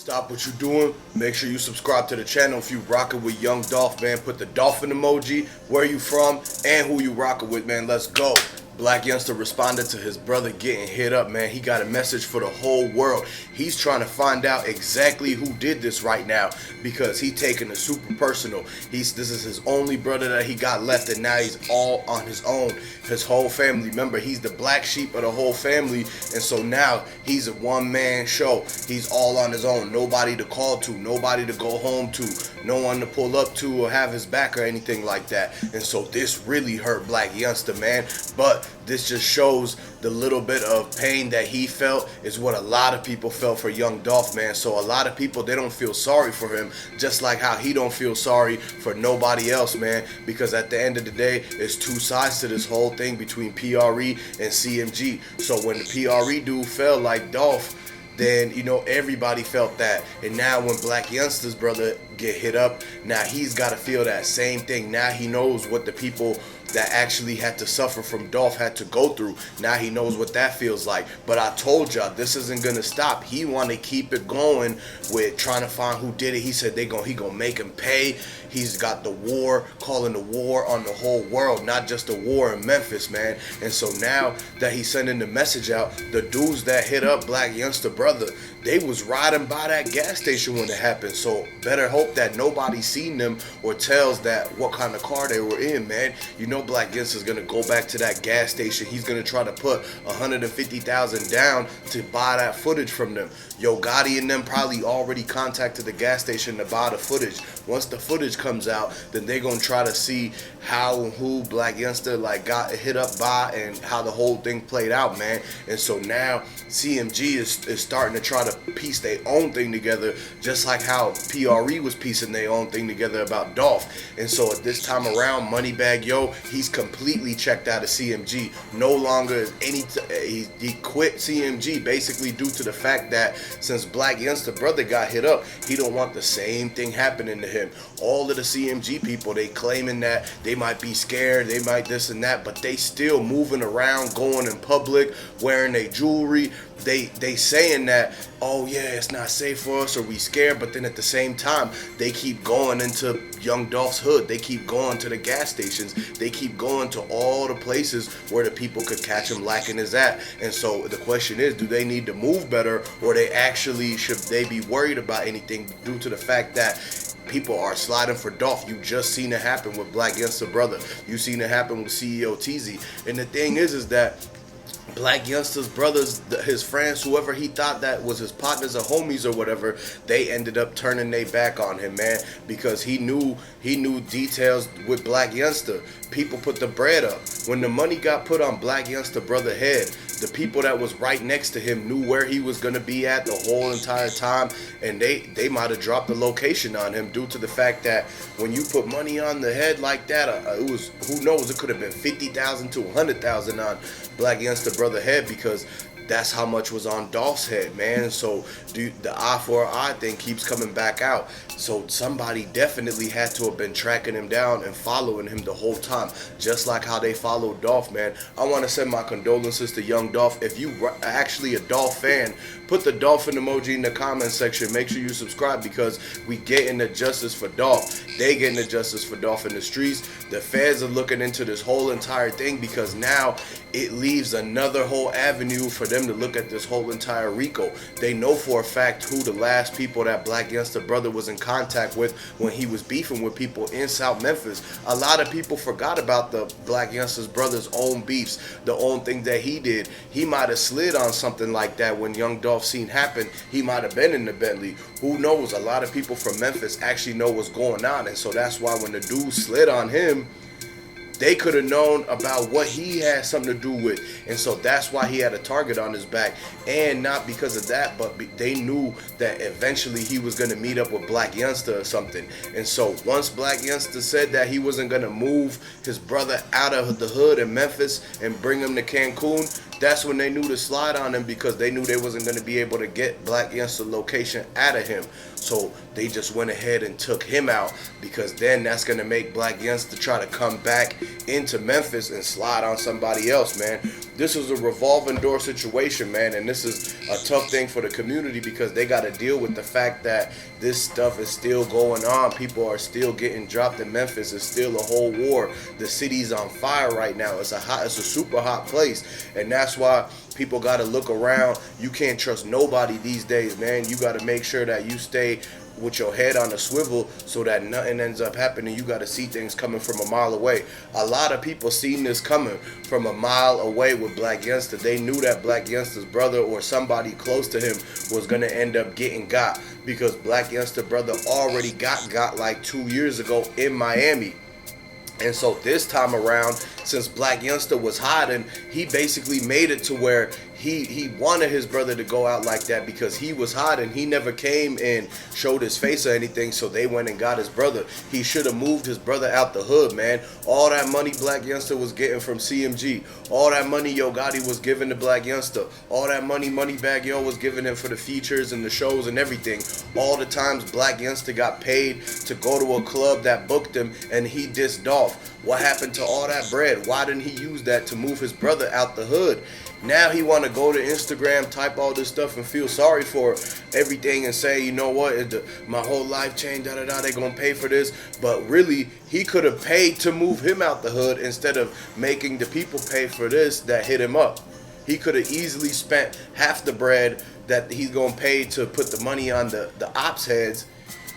Stop what you're doing. Make sure you subscribe to the channel if you rocking with Young Dolph, man. Put the dolphin emoji, where you from, and who you rocking with, man. Let's go. Blac Youngsta responded to his brother getting hit up, man. He got a message for the whole world. He's trying to find out exactly who did this right now because he taking it super personal. This is his only brother that he got left, and now he's all on his own. His whole family, remember, he's the black sheep of the whole family, and so now he's a one-man show. He's all on his own. Nobody to call to, nobody to go home to, no one to pull up to or have his back or anything like that. And so this really hurt Blac Youngsta, man. But this just shows the little bit of pain that he felt is what a lot of people felt for Young Dolph, man. So a lot of people, they don't feel sorry for him, just like how he don't feel sorry for nobody else, man. Because at the end of the day, it's two sides to this whole thing between PRE and CMG. So when the PRE dude fell like Dolph, then, you know, everybody felt that. And now when Blac Youngsta's brother get hit up, now he's got to feel that same thing. Now he knows what the people that actually had to suffer from Dolph had to go through. Now he knows what that feels like. But I told y'all, this isn't gonna stop. He want to keep it going with trying to find who did it. He said he gonna make him pay. He's got the war, calling the war on the whole world, not just the war in Memphis, man. And so now that he's sending the message out, the dudes that hit up Blac Youngsta brother, they was riding by that gas station when it happened. So better hope that nobody seen them or tells that what kind of car they were in, man. You know Blac Youngsta's gonna go back to that gas station. He's gonna try to put $150,000 down to buy that footage from them. Yo Gotti and them probably already contacted the gas station to buy the footage. Once the footage comes out, then they're gonna try to see how and who Blac Youngsta like got hit up by and how the whole thing played out, man. And so now CMG is starting to try to piece their own thing together, just like how PRE was piecing their own thing together about Dolph. And so at this time around, Moneybagg Yo, he's completely checked out of CMG. No longer he quit CMG basically due to the fact that since Blac Youngsta brother got hit up, he don't want the same thing happening to him. All of the CMG people, they claiming that they might be scared, they might this and that, but they still moving around, going in public, wearing their jewelry. They saying that, oh yeah, it's not safe for us or we scared, but then at the same time, they keep going into Young Dolph's hood. They keep going to the gas stations. They keep going to all the places where the people could catch him lacking his at. And so the question is, do they need to move better, or should they be worried about anything due to the fact that people are sliding for Dolph? You just seen it happen with Blac Youngsta brother. You seen it happen with CEO TZ. And the thing is that Blac Youngsta's brothers, his friends, whoever he thought that was his partners or homies or whatever, they ended up turning their back on him, man, because he knew details with Blac Youngsta. People put the bread up. When the money got put on Blac Youngsta brother head, the people that was right next to him knew where he was gonna be at the whole entire time, and they might have dropped the location on him due to the fact that when you put money on the head like that, it was, who knows, it could have been 50,000 to 100,000 on Blac Youngsta brother head, because that's how much was on Dolph's head, man. So the eye for an eye thing keeps coming back out. So somebody definitely had to have been tracking him down and following him the whole time, just like how they followed Dolph, man. I want to send my condolences to Young Dolph. If you are actually a Dolph fan, put the dolphin emoji in the comment section. Make sure you subscribe, because we getting the justice for Dolph. They getting the justice for Dolph in the streets. The feds are looking into this whole entire thing, because now it leaves another whole avenue for them to look at this whole entire Rico. They know for a fact who the last people that Blac Youngsta brother was in contact with when he was beefing with people in South Memphis. A lot of people forgot about the Blac Youngsta's brother's own beefs, the own thing that he did. He might have slid on something like that when Young Dolph seen happen. He might have been in the Bentley. Who knows? A lot of people from Memphis actually know what's going on, and so that's why when the dude slid on him, they could have known about what he had something to do with. And so that's why he had a target on his back. And not because of that, but they knew that eventually he was going to meet up with Blac Youngsta or something. And so once Blac Youngsta said that he wasn't going to move his brother out of the hood in Memphis and bring him to Cancun, That's when they knew to slide on him, because they knew they wasn't going to be able to get Blac Youngsta location out of him. So they just went ahead and took him out, because then that's going to make Blac Youngsta try to come back into Memphis and slide on somebody else, man. This is a revolving door situation, man, and this is a tough thing for the community, because they got to deal with the fact that this stuff is still going on. People are still getting dropped in Memphis. It's still a whole war. The city's on fire right now. It's a super hot place, and that's why people got to look around. You can't trust nobody these days, man. You got to make sure that you stay with your head on a swivel so that nothing ends up happening. You got to see things coming from a mile away. A lot of people seen this coming from a mile away with Blac Youngsta. They knew that Blac Youngsta's brother or somebody close to him was going to end up getting got, because Blac Youngsta brother already got like 2 years ago in Miami. And so this time around, since Blac Youngsta was hiding, he basically made it to where he wanted his brother to go out like that, because he was hiding. He never came and showed his face or anything, so they went and got his brother. He should have moved his brother out the hood, man. All that money Blac Youngsta was getting from CMG, all that money Yo Gotti was giving to Blac Youngsta, all that money Moneybagg Yo was giving him for the features and the shows and everything, all the times Blac Youngsta got paid to go to a club that booked him and he dissed Dolph. What happened to all that bread? Why didn't he use that to move his brother out the hood? Now he want to go to Instagram, type all this stuff, and feel sorry for everything and say, you know what, my whole life changed, da-da-da, they're going to pay for this. But really, he could have paid to move him out the hood instead of making the people pay for this that hit him up. He could have easily spent half the bread that he's going to pay to put the money on the ops heads,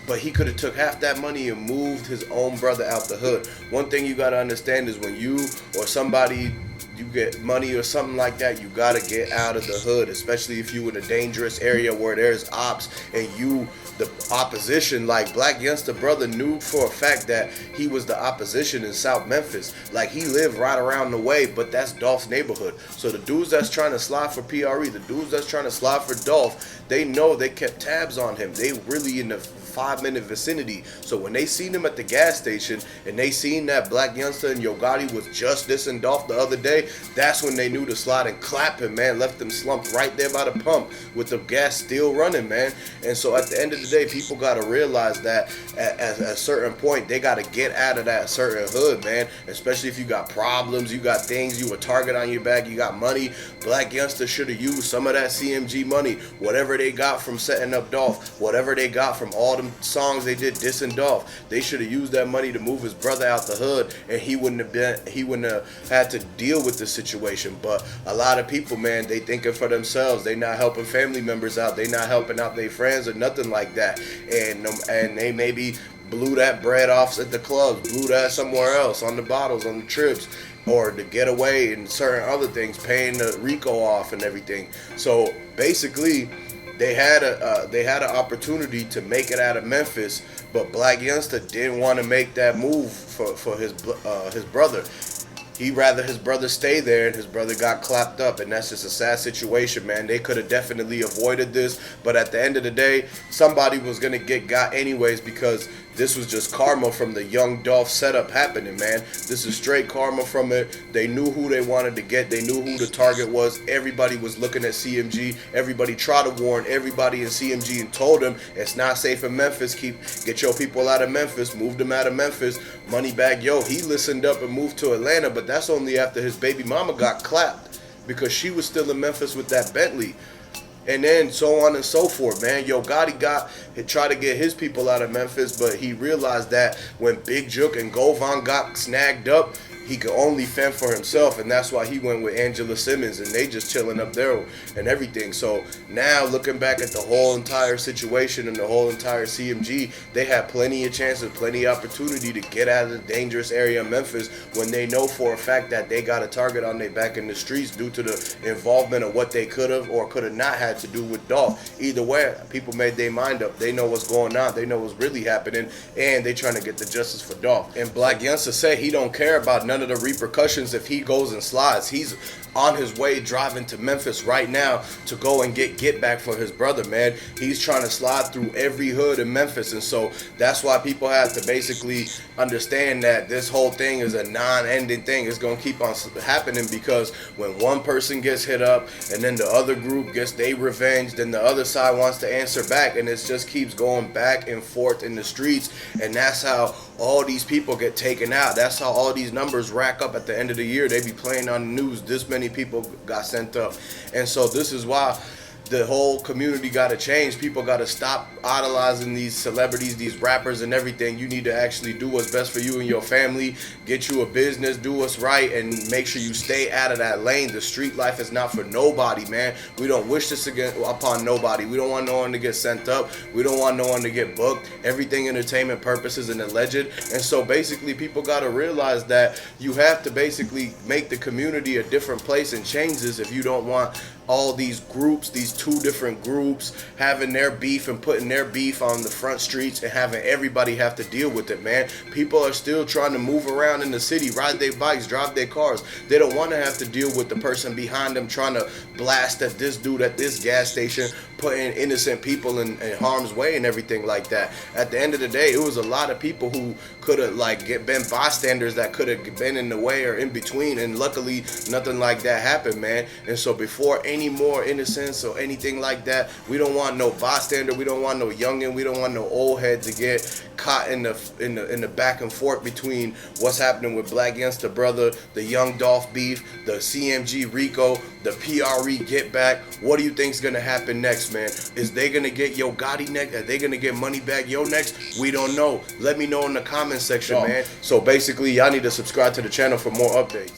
but he could have took half that money and moved his own brother out the hood. One thing you got to understand is when you or somebody, you get money or something like that, you got to get out of the hood, especially if you in a dangerous area where there's ops and you the opposition. Like Blac Youngsta brother knew for a fact that he was the opposition in South Memphis. Like he lived right around the way, but that's Dolph's neighborhood. So the dudes that's trying to slide for PRE, the dudes that's trying to slide for Dolph, they know they kept tabs on him. They really in the 5-minute vicinity. So when they seen him at the gas station and they seen that Blac Youngsta and Yo Gotti was just dissing Dolph the other day, that's when they knew to slide and clap him, man. Left him slumped right there by the pump with the gas still running, man. And so at the end of the day, people got to realize that at a certain point, they got to get out of that certain hood, man. Especially if you got problems, you got things, you a target on your back, you got money. Blac Youngsta should have used some of that CMG money, whatever they got from setting up Dolph, whatever they got from all them songs they did dissing Dolph. They should have used that money to move his brother out the hood, and he wouldn't have had to deal with the situation. But a lot of people, man, they thinking for themselves. They not helping family members out. They not helping out their friends or nothing like that. And they maybe blew that bread off at the clubs, blew that somewhere else on the bottles, on the trips, or the getaway and certain other things, paying the Rico off and everything. So basically, they had an opportunity to make it out of Memphis, but Blac Youngsta didn't want to make that move for his brother. He'd rather his brother stay there, and his brother got clapped up, and that's just a sad situation, man. They could have definitely avoided this, but at the end of the day, somebody was going to get got anyways, because this was just karma from the Young Dolph setup happening, man. This is straight karma from it. They knew who they wanted to get. They knew who the target was. Everybody was looking at CMG. Everybody tried to warn everybody in CMG and told them it's not safe in Memphis. Get your people out of Memphis. Move them out of Memphis. Moneybagg Yo, he listened up and moved to Atlanta, but that's only after his baby mama got clapped, because she was still in Memphis with that Bentley. And then so on and so forth, man. Yo Gotti tried to get his people out of Memphis, but he realized that when Big Jook and Govan got snagged up, he could only fend for himself, and that's why he went with Angela Simmons, and they just chilling up there and everything. So now looking back at the whole entire situation and the whole entire CMG, they had plenty of chances, plenty of opportunity to get out of the dangerous area of Memphis when they know for a fact that they got a target on their back in the streets due to the involvement of what they could have or could have not had to do with Dolph. Either way, people made their mind up. They know what's going on. They know what's really happening, and they trying to get the justice for Dolph. And Blac Youngsta said he don't care about none none of the repercussions if he goes and slides. He's on his way driving to Memphis right now to go and get back for his brother, man. He's trying to slide through every hood in Memphis, and so that's why people have to basically understand that this whole thing is a non-ending thing. It's gonna keep on happening, because when one person gets hit up and then the other group gets their revenge, then the other side wants to answer back, and it just keeps going back and forth in the streets. And that's how all these people get taken out. That's how all these numbers rack up at the end of the year. They be playing on the news, this many people got sent up. And so this is why the whole community got to change. People got to stop idolizing these celebrities, these rappers and everything. You need to actually do what's best for you and your family. Get you a business, do what's right, and make sure you stay out of that lane. The street life is not for nobody, man. We don't wish this upon nobody. We don't want no one to get sent up. We don't want no one to get booked. Everything entertainment purposes and alleged. And so basically people got to realize that you have to basically make the community a different place and change this if you don't want all these groups, these two different groups, having their beef and putting their beef on the front streets and having everybody have to deal with it, man. People are still trying to move around in the city, ride their bikes, drive their cars. They don't want to have to deal with the person behind them trying to blast at this dude at this gas station, putting innocent people in harm's way and everything like that. At the end of the day, it was a lot of people who could have been bystanders that could have been in the way or in between, and luckily nothing like that happened, man. And so before any more innocence or anything like that, we don't want no bystander, we don't want no youngin, we don't want no old head to get caught in the back and forth between what's happening with Blac Youngsta brother, the Young Dolph beef, the CMG Rico, the PRE get back. What do you think's gonna happen next, man? Is they gonna get Gotti next? Are they gonna get money back next? We don't know. Let me know in the comment section, man. So basically, y'all need to subscribe to the channel for more updates.